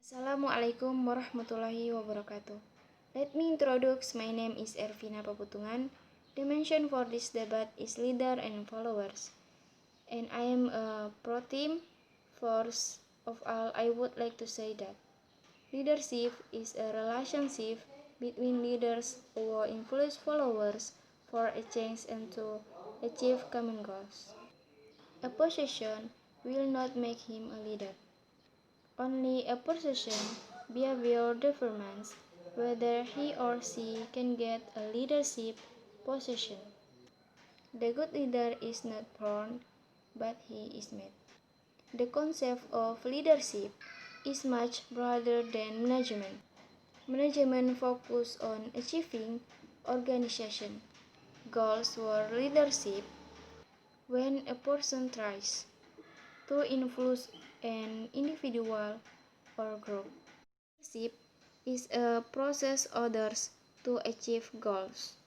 Assalamualaikum warahmatullahi wabarakatuh. Let me introduce. My name is Erfina Paputungan. The mention for this debate is leader and followers. And I am a pro-team. First of all, I would like to say that leadership is a relationship between leaders who influence followers for a change and to achieve common goals. A position will not make him a leader. Only a person's behavior determines whether he or she can get a leadership position. The good leader is not born, but he is made. The concept of leadership is much broader than management. Management focuses on achieving organization goals for leadership. When a person tries to influence an individual or group, leadership is a process others to achieve goals.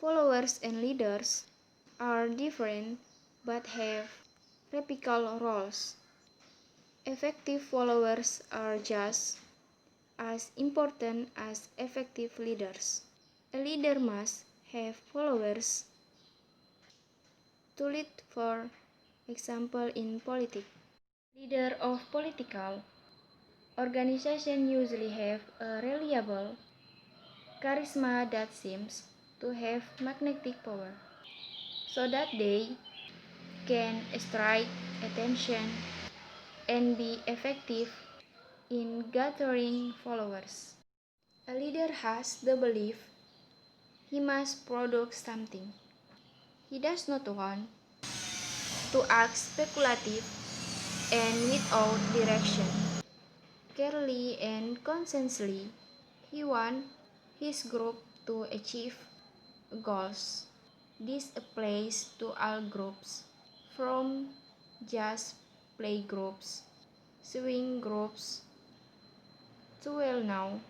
Followers and leaders are different but have reciprocal roles. Effective followers are just as important as effective leaders. A leader must have followers to lead, for example, in politics. Leader of political organization usually have a reliable charisma that seems to have magnetic power, so that they can strike attention and be effective in gathering followers. A leader has the belief he must produce something. He does not want to act speculative and without direction. Carefully and consciously, he wants his group to achieve goals. This applies to all groups, from just play groups, swing groups, to well-known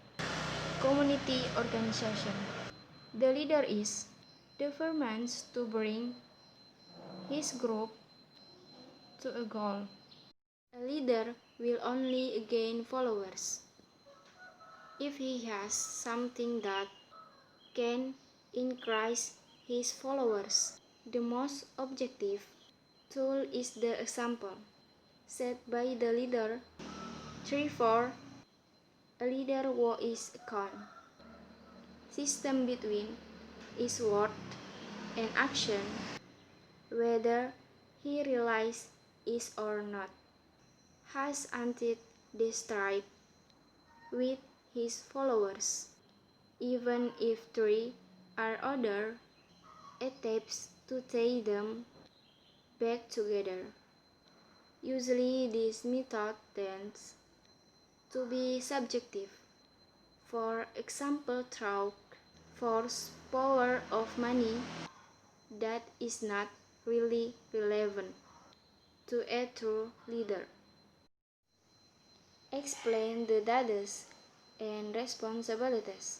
community organization. The leader is determined to bring his group to a goal. A leader will only gain followers if he has something that can increase his followers. The most objective tool is the example set by the leader. 3-4. A leader who is account system between his word and action, whether he realizes it or not, has until the strive with his followers, even if three are other attempts to tie them back together. Usually this method tends to be subjective. For example, through force power of money that is not really relevant to a true leader. Explain the duties and responsibilities.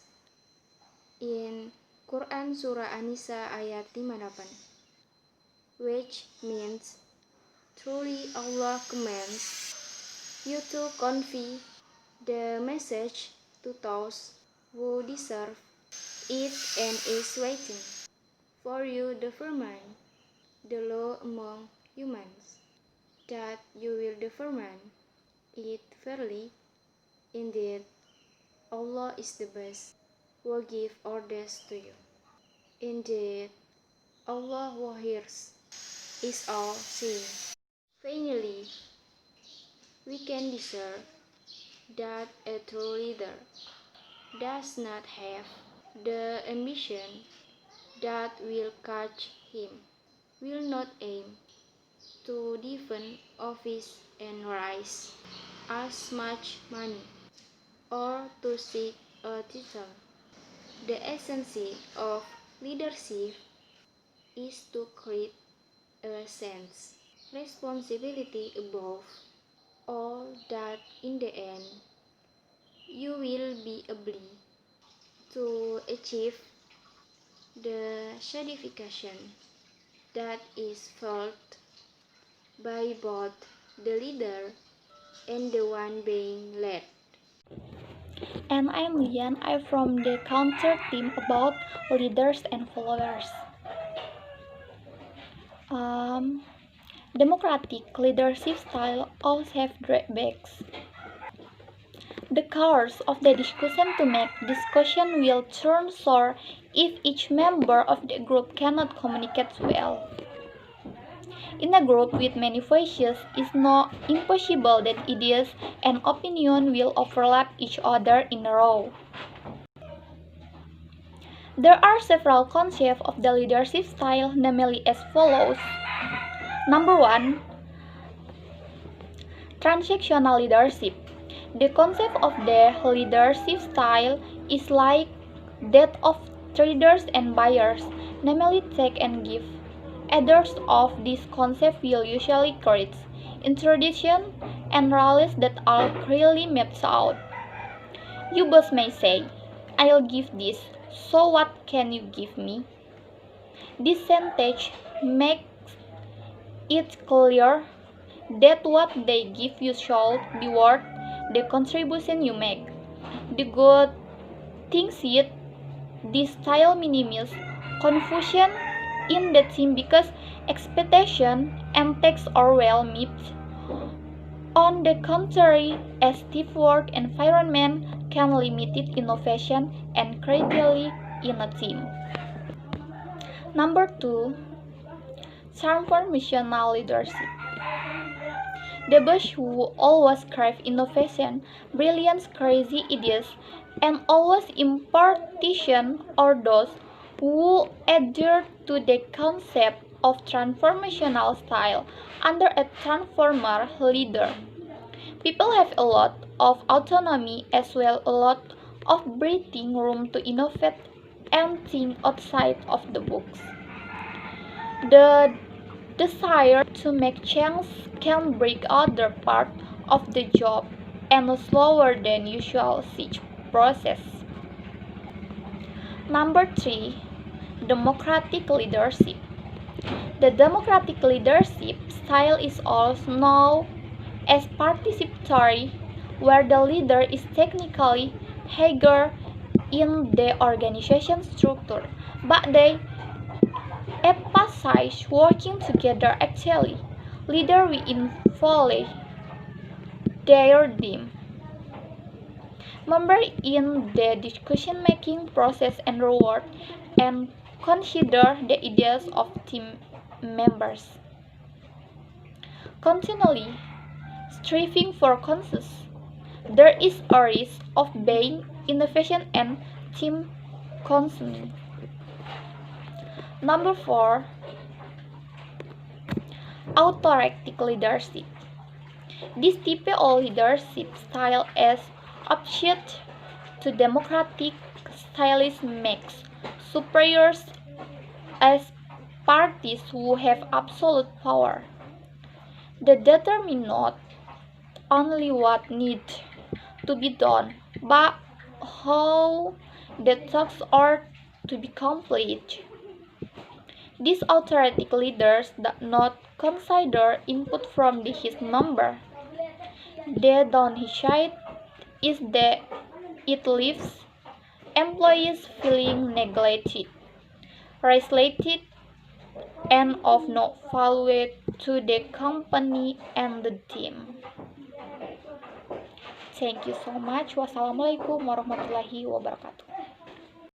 In Quran Surah An-Nisa ayat 58, which means truly Allah commands you to convey the message to those who deserve it and is waiting for you determine the law among humans, that you will determine it fairly. Indeed, Allah is the best who give orders to you. Indeed, Allah who hears is all seeing. Finally, we can discern that a true leader does not have the ambition that will catch him, will not aim to defend office and rise as much money, or to seek a title. The essence of leadership is to create a sense responsibility above all, that in the end you will be able to achieve the satisfaction that is felt by both the leader and the one being led. And I'm Lian. I'm from the counter team about leaders and followers. Um, Democratic leadership style always have drawbacks. The course of the discussion to make discussion will turn sour if each member of the group cannot communicate well. In a group with many voices, it's not impossible that ideas and opinion will overlap each other in a row. There are several concepts of the leadership style, namely as follows. Number 1, transactional leadership. The concept of the leadership style is like that of traders and buyers, namely take and give. Others of this concept will usually create introduction and rallies that are clearly mapped out. You both may say, I'll give this, so what can you give me? This sentence makes it clear that what they give you should be worth the contribution you make. The good thing is this style minimizes confusion in the team because expectation and text are well met. On the contrary, a stiff work environment can limit innovation and creativity in a team. Number 2, transformational leadership. The boss who always crave innovation, brilliance, crazy ideas, and always impartition are those who adhere to the concept of transformational style under a transformer leader. People have a lot of autonomy as well a lot of breathing room to innovate and think outside of the box. The desire to make change can break other part of the job and slower than usual siege process. Number 3, democratic leadership. The democratic leadership style is also known as participatory, where the leader is technically higher in the organization structure, but they emphasize working together actually. Leader will involve their team member in the decision-making process and reward and consider the ideas of team members. Continually striving for consensus, there is a risk of being innovation and team consuming. Number 4, authoritative leadership. This typical leadership style is opposite to democratic styles makes superiors as parties who have absolute power. They determine not only what needs to be done, but how the tasks are to be completed. These authoritative leaders do not consider input from his member. They don't hesitate is that it leaves employees feeling neglected, isolated, and of no value to the company and the team. Thank you so much. Wassalamualaikum warahmatullahi wabarakatuh.